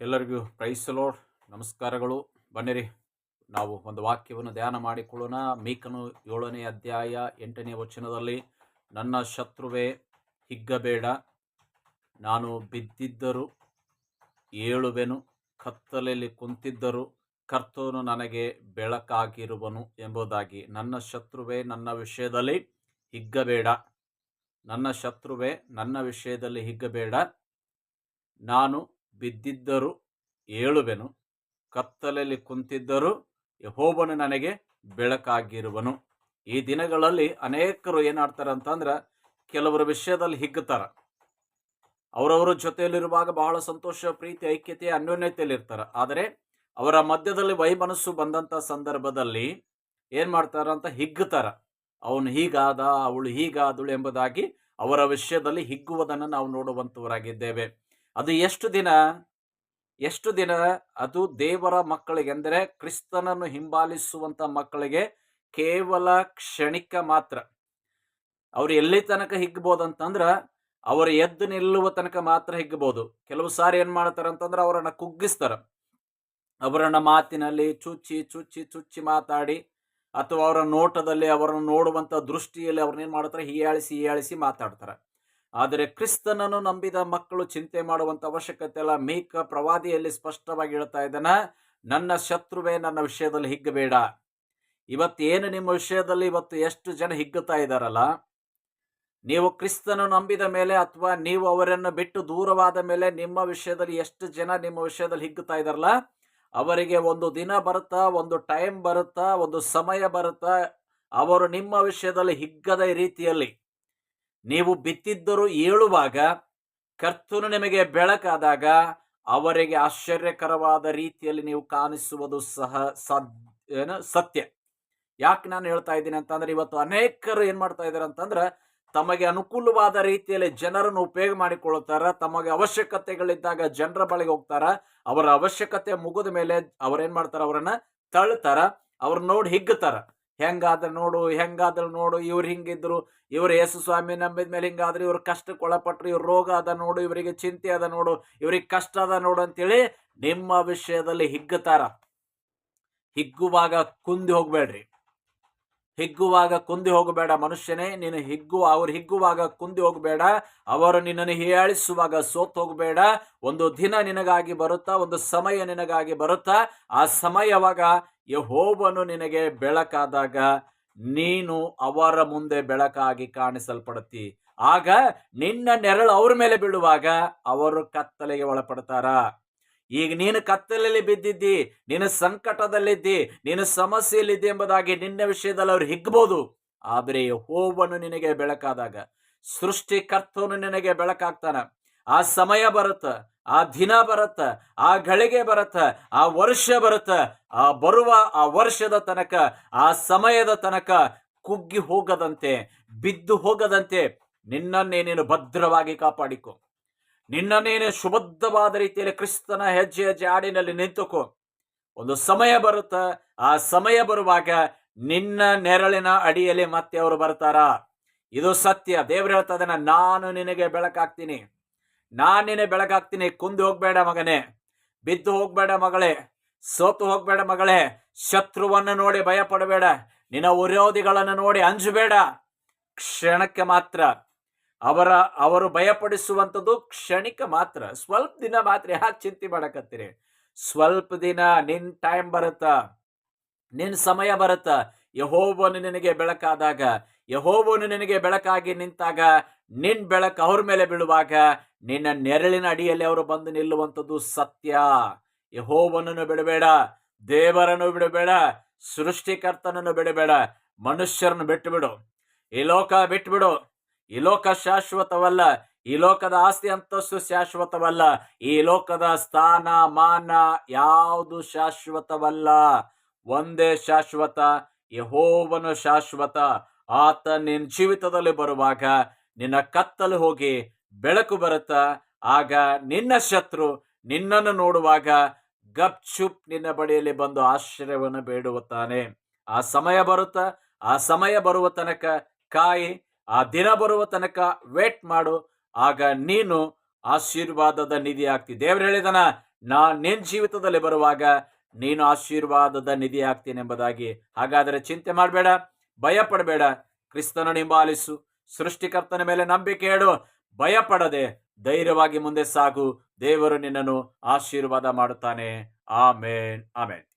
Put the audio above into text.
ಎಲ್ಲರಿಗೂ price lord, ನಮಸ್ಕಾರಗಳು. ಬನ್ನಿರಿ, ನಾವು ಒಂದು ವಾಕ್ಯವನ್ನು ಧ್ಯಾನ ಮಾಡಿಕೊಳ್ಳೋಣ. ಮೀಕನು 7ನೇ ಅಧ್ಯಾಯ 8ನೇ ವಚನದಲ್ಲಿ, ನನ್ನ ಶತ್ರುವೇ ಹಿಗ್ಗಬೇಡ, ನಾನು ಬಿದ್ದಿದ್ದರೂ ಏಳುವೆನು, ಕತ್ತಲೆಯಲ್ಲಿ ಕುಂತಿದ್ದರೂ ಕರ್ತನು ನನಗೆ ಬೆಳಕಾಗಿರುವನು ಎಂಬುದಾಗಿ. ನನ್ನ ಶತ್ರುವೇ ನನ್ನ ವಿಷಯದಲ್ಲಿ ಹಿಗ್ಗಬೇಡ, ನನ್ನ ಶತ್ರುವೇ ನನ್ನ ವಿಷಯದಲ್ಲಿ ಹಿಗ್ಗಬೇಡ, ನಾನು ಬಿದ್ದಿದ್ದರೂ ಏಳುವೆನು, ಕತ್ತಲೆಯಲ್ಲಿ ಕುಂತಿದ್ದರೂ ಯೆಹೋವನು ನನಗೆ ಬೆಳಕಾಗಿರುವನು. ಈ ದಿನಗಳಲ್ಲಿ ಅನೇಕರು ಏನಾಡ್ತಾರೆ ಅಂತಂದ್ರೆ, ಕೆಲವರ ವಿಷಯದಲ್ಲಿ ಹಿಗ್ಗುತ್ತಾರ. ಅವರವರ ಜೊತೆಯಲ್ಲಿರುವಾಗ ಬಹಳ ಸಂತೋಷ, ಪ್ರೀತಿ, ಐಕ್ಯತೆ, ಅನ್ಯೋನ್ಯತೆಯಲ್ಲಿ ಇರ್ತಾರೆ. ಆದರೆ ಅವರ ಮಧ್ಯದಲ್ಲಿ ವೈಮನಸ್ಸು ಬಂದಂತ ಸಂದರ್ಭದಲ್ಲಿ ಏನ್ ಮಾಡ್ತಾರ ಅಂತ ಹಿಗ್ಗುತ್ತಾರ. ಅವನು ಹೀಗಾದ, ಅವಳು ಹೀಗಾದಳು ಎಂಬುದಾಗಿ ಅವರ ವಿಷಯದಲ್ಲಿ ಹಿಗ್ಗುವುದನ್ನು ನಾವು ನೋಡುವಂತವರಾಗಿದ್ದೇವೆ. ಅದು ಎಷ್ಟು ದಿನ ಅದು ದೇವರ ಮಕ್ಕಳಿಗೆ, ಅಂದರೆ ಕ್ರಿಸ್ತನನ್ನು ಹಿಂಬಾಲಿಸುವಂತ ಮಕ್ಕಳಿಗೆ ಕೇವಲ ಕ್ಷಣಿಕ ಮಾತ್ರ. ಅವ್ರು ಎಲ್ಲಿ ತನಕ ಹಿಗ್ಬೋದಂತಂದ್ರ ಅವರು ಎದ್ದು ನಿಲ್ಲುವ ತನಕ ಮಾತ್ರ ಹಿಗ್ಬಹುದು. ಕೆಲವು ಸಾರಿ ಏನ್ ಮಾಡ್ತಾರ ಅಂತಂದ್ರೆ ಅವರನ್ನ ಕುಗ್ಗಿಸ್ತಾರ. ಅವರನ್ನ ಮಾತಿನಲ್ಲಿ ಚುಚ್ಚಿ ಚುಚ್ಚಿ ಚುಚ್ಚಿ ಮಾತಾಡಿ, ಅಥವಾ ಅವರ ನೋಟದಲ್ಲಿ, ಅವರನ್ನು ನೋಡುವಂತ ದೃಷ್ಟಿಯಲ್ಲಿ ಅವ್ರನ್ನೇನ್ ಮಾಡ್ತಾರೆ, ಹೀಯಾಳಿಸಿ ಮಾತಾಡ್ತಾರೆ. ಆದರೆ ಕ್ರಿಸ್ತನನ್ನು ನಂಬಿದ ಮಕ್ಕಳು ಚಿಂತೆ ಮಾಡುವಂತ ಅವಶ್ಯಕತೆ ಇಲ್ಲ. ಮೀಕ ಪ್ರವಾದಿಯಲ್ಲಿ ಸ್ಪಷ್ಟವಾಗಿ ಹೇಳ್ತಾ ಇದ್ದಾನ, ನನ್ನ ಶತ್ರುವೇ ನನ್ನ ವಿಷಯದಲ್ಲಿ ಹಿಗ್ಗಬೇಡ. ಇವತ್ತೇನು ನಿಮ್ಮ ವಿಷಯದಲ್ಲಿ ಇವತ್ತು ಎಷ್ಟು ಜನ ಹಿಗ್ಗುತ್ತಾ ಇದ್ದಾರಲ್ಲ, ನೀವು ಕ್ರಿಸ್ತನನ್ನು ನಂಬಿದ ಮೇಲೆ ಅಥವಾ ನೀವು ಅವರನ್ನು ಬಿಟ್ಟು ದೂರವಾದ ಮೇಲೆ ನಿಮ್ಮ ವಿಷಯದಲ್ಲಿ ಎಷ್ಟು ಜನ ನಿಮ್ಮ ವಿಷಯದಲ್ಲಿ ಹಿಗ್ಗುತ್ತಾ ಇದ್ದಾರಲ್ಲ, ಅವರಿಗೆ ಒಂದು ದಿನ ಬರುತ್ತಾ, ಒಂದು ಟೈಮ್ ಬರುತ್ತಾ, ಒಂದು ಸಮಯ ಬರುತ್ತಾ, ಅವರು ನಿಮ್ಮ ವಿಷಯದಲ್ಲಿ ಹಿಗ್ಗದ ರೀತಿಯಲ್ಲಿ ನೀವು ಬಿತ್ತಿದ್ದರೂ ಏಳುವಾಗ, ಕರ್ತನು ನಿಮಗೆ ಬೆಳಕಾದಾಗ ಅವರಿಗೆ ಆಶ್ಚರ್ಯಕರವಾದ ರೀತಿಯಲ್ಲಿ ನೀವು ಕಾಣಿಸುವುದು ಸಹ ಸತ್ಯ. ಯಾಕೆ ನಾನು ಹೇಳ್ತಾ ಇದ್ದೀನಿ ಅಂತಂದ್ರೆ, ಇವತ್ತು ಅನೇಕರು ಏನ್ ಮಾಡ್ತಾ ಇದ್ದಾರೆ ಅಂತಂದ್ರೆ, ತಮಗೆ ಅನುಕೂಲವಾದ ರೀತಿಯಲ್ಲಿ ಜನರನ್ನು ಉಪಯೋಗ ಮಾಡಿಕೊಳ್ಳುತ್ತಾರ. ತಮಗೆ ಅವಶ್ಯಕತೆಗಳಿದ್ದಾಗ ಜನರ ಬಳಿಗೆ ಹೋಗ್ತಾರ. ಅವರ ಅವಶ್ಯಕತೆ ಮುಗಿದ ಮೇಲೆ ಅವ್ರೇನ್ ಮಾಡ್ತಾರ, ಅವರನ್ನ ತಳ್ತಾರ, ಅವ್ರ ನೋಡಿ ಹಿಗ್ಗುತ್ತಾರ. ಹೆಂಗಾದ್ರು ನೋಡು, ಇವ್ರು ಹಿಂಗಿದ್ರು, ಇವ್ರು ಯೇಸು ಸ್ವಾಮಿ ನಂಬಿದ ಮೇಲೆ ಹಿಂಗಾದ್ರೆ, ಇವ್ರ ಕಷ್ಟಕ್ಕೆ ಒಳಪಟ್ರು, ಇವ್ರ ರೋಗ ಅದ ನೋಡು, ಇವರಿಗೆ ಚಿಂತೆ ಅದ ನೋಡು, ಇವ್ರಿಗೆ ಕಷ್ಟ ಅದ ನೋಡು ಅಂತೇಳಿ ನಿಮ್ಮ ವಿಷಯದಲ್ಲಿ ಹಿಗ್ಗುತ್ತಾರ. ಹಿಗ್ಗುವಾಗ ಕುಂದಿ ಹೋಗಬೇಡ ಮನುಷ್ಯನೇ. ನೀನು ಅವ್ರು ಹಿಗ್ಗುವಾಗ ಕುಂದಿ ಹೋಗಬೇಡ. ಅವರು ನಿನ್ನನ್ನು ಹೀಯಾಳಿಸುವಾಗ ಸೋತ್ ಹೋಗಬೇಡ. ಒಂದು ದಿನ ನಿನಗಾಗಿ ಬರುತ್ತಾ, ಒಂದು ಸಮಯ ನಿನಗಾಗಿ ಬರುತ್ತಾ. ಆ ಸಮಯವಾಗ ಯೆಹೋವನು ನಿನಗೆ ಬೆಳಕಾದಾಗ ನೀನು ಅವರ ಮುಂದೆ ಬೆಳಕಾಗಿ ಕಾಣಿಸಲ್ಪಡುತ್ತಿ. ಆಗ ನಿನ್ನ ನೆರಳು ಅವ್ರ ಮೇಲೆ ಬೀಳುವಾಗ ಅವರು ಕತ್ತಲೆಗೆ ಒಳಪಡ್ತಾರ. ಈಗ ನೀನು ಕತ್ತಲೆಯಲ್ಲಿ ಬಿದ್ದಿದ್ದಿ, ನೀನು ಸಂಕಟದಲ್ಲಿದ್ದಿ, ನೀನು ಸಮಸ್ಯೆಯಲ್ಲಿದ್ದಿ ಎಂಬುದಾಗಿ ನಿನ್ನ ವಿಷಯದಲ್ಲಿ ಅವ್ರು ಹಿಗ್ಬಹುದು. ಆದರೆ ಯೆಹೋವನು ನಿನಗೆ ಬೆಳಕಾದಾಗ, ಸೃಷ್ಟಿಕರ್ತನು ನಿನಗೆ ಬೆಳಕಾಗ್ತಾನ. ಆ ಸಮಯ ಬರುತ್ತ, ಆ ದಿನ ಬರುತ್ತ, ಆ ಗಳಿಗೆ ಬರುತ್ತ, ಆ ವರ್ಷ ಬರುತ್ತ. ಆ ವರ್ಷದ ತನಕ, ಆ ಸಮಯದ ತನಕ ಕುಗ್ಗಿ ಹೋಗದಂತೆ, ಬಿದ್ದು ಹೋಗದಂತೆ ನಿನ್ನನ್ನೇ ನೀನು ಭದ್ರವಾಗಿ ಕಾಪಾಡಿಕೊ. ನಿನ್ನನ್ನೇನು ಸುಬದ್ಧವಾದ ರೀತಿಯಲ್ಲಿ ಕ್ರಿಸ್ತನ ಹೆಜ್ಜೆ ಆಡಿನಲ್ಲಿ ನಿಂತುಕೋ. ಒಂದು ಸಮಯ ಬರುತ್ತ, ಆ ಸಮಯ ಬರುವಾಗ ನಿನ್ನ ನೆರಳಿನ ಅಡಿಯಲ್ಲಿ ಮತ್ತೆ ಅವರು ಬರ್ತಾರ. ಇದು ಸತ್ಯ. ದೇವರು ಹೇಳ್ತಾ ಇದ್ದಾನೆ, ನಾನು ನಿನಗೆ ಬೆಳಕಾಗ್ತೀನಿ, ನಾನ್ ನಿನಗೆ ಬೆಳಕಾಗ್ತೀನಿ. ಕುಂದು ಹೋಗ್ಬೇಡ ಮಗನೇ, ಬಿದ್ದು ಹೋಗ್ಬೇಡ ಮಗಳೇ, ಸೋತು ಹೋಗ್ಬೇಡ ಮಗಳೇ. ಶತ್ರುವನ್ನು ನೋಡಿ ಭಯ ಪಡಬೇಡ, ನಿನ್ನ ವಿರೋಧಿಗಳನ್ನು ನೋಡಿ ಅಂಜಬೇಡ. ಕ್ಷಣಕ್ಕೆ ಮಾತ್ರ ಅವರು ಭಯಪಡಿಸುವಂಥದ್ದು ಕ್ಷಣಿಕ ಮಾತ್ರ, ಸ್ವಲ್ಪ ದಿನ ಮಾತ್ರ. ಯಾಕೆ ಚಿಂತೆ ಮಾಡಕತ್ತೀರಿ? ಸ್ವಲ್ಪ ದಿನ, ನಿನ್ ಟೈಮ್ ಬರುತ್ತ, ನಿನ್ ಸಮಯ ಬರುತ್ತ. ಯೆಹೋವನು ನಿನಗೆ ಬೆಳಕಾದಾಗ, ಯೆಹೋವನು ನಿನಗೆ ಬೆಳಕಾಗಿ ನಿಂತಾಗ, ನಿನ್ ಬೆಳಕು ಅವ್ರ ಮೇಲೆ ಬೀಳುವಾಗ ನಿನ್ನ ನೆರಳಿನ ಅಡಿಯಲ್ಲಿ ಅವರು ಬಂದು ನಿಲ್ಲುವಂಥದ್ದು ಸತ್ಯ. ಯೆಹೋವನನ್ನು ಬಿಡಬೇಡ, ದೇವರನ್ನು ಬಿಡಬೇಡ, ಸೃಷ್ಟಿಕರ್ತನನ್ನು ಬಿಡಬೇಡ, ಮನುಷ್ಯರನ್ನು ಬಿಟ್ಟು ಬಿಡು, ಈ ಲೋಕ ಬಿಟ್ಟು ಬಿಡು. ಈ ಲೋಕ ಶಾಶ್ವತವಲ್ಲ, ಈ ಲೋಕದ ಆಸ್ತಿ ಅಂತಸ್ತು ಶಾಶ್ವತವಲ್ಲ, ಈ ಲೋಕದ ಸ್ಥಾನ ಮಾನ ಯಾವುದು ಶಾಶ್ವತವಲ್ಲ. ಒಂದೇ ಶಾಶ್ವತ, ಯೆಹೋವನು ಶಾಶ್ವತ. ಆತ ನಿನ್ನ ಜೀವಿತದಲ್ಲಿ ಬರುವಾಗ ನಿನ್ನ ಕತ್ತಲು ಹೋಗಿ ಬೆಳಕು ಬರುತ್ತ. ಆಗ ನಿನ್ನ ಶತ್ರು ನಿನ್ನನ್ನು ನೋಡುವಾಗ ಗಪ್ಚುಪ್ ನಿನ್ನ ಬಳಿಯಲ್ಲಿ ಬಂದು ಆಶ್ರಯವನ್ನು ಬೇಡುತ್ತಾನೆ. ಆ ಸಮಯ ಬರುತ್ತ, ಆ ಸಮಯ ಬರುವ ತನಕ ಕಾಯಿ, ಆ ದಿನ ಬರುವ ತನಕ ವೇಟ್ ಮಾಡು. ಆಗ ನೀನು ಆಶೀರ್ವಾದದ ನಿಧಿ ಆಗ್ತಿ. ದೇವರು ಹೇಳಿದನ, ನಿನ್ನ ಜೀವಿತದಲ್ಲಿ ಬರುವಾಗ ನೀನು ಆಶೀರ್ವಾದದ ನಿಧಿ ಆಗ್ತೀನಿ ಎಂಬುದಾಗಿ. ಹಾಗಾದರೆ ಚಿಂತೆ ಮಾಡಬೇಡ, ಭಯ ಪಡಬೇಡ, ಕ್ರಿಸ್ತನನ್ನು ಹಿಂಬಾಲಿಸು, ಸೃಷ್ಟಿಕರ್ತನ ಮೇಲೆ ನಂಬಿಕೆ ಇಡು, ಭಯ ಪಡದೆ ಧೈರ್ಯವಾಗಿ ಮುಂದೆ ಸಾಗು. ದೇವರು ನಿನ್ನನ್ನು ಆಶೀರ್ವಾದ ಮಾಡುತ್ತಾನೆ. ಆಮೇನ್, ಆಮೇನ್.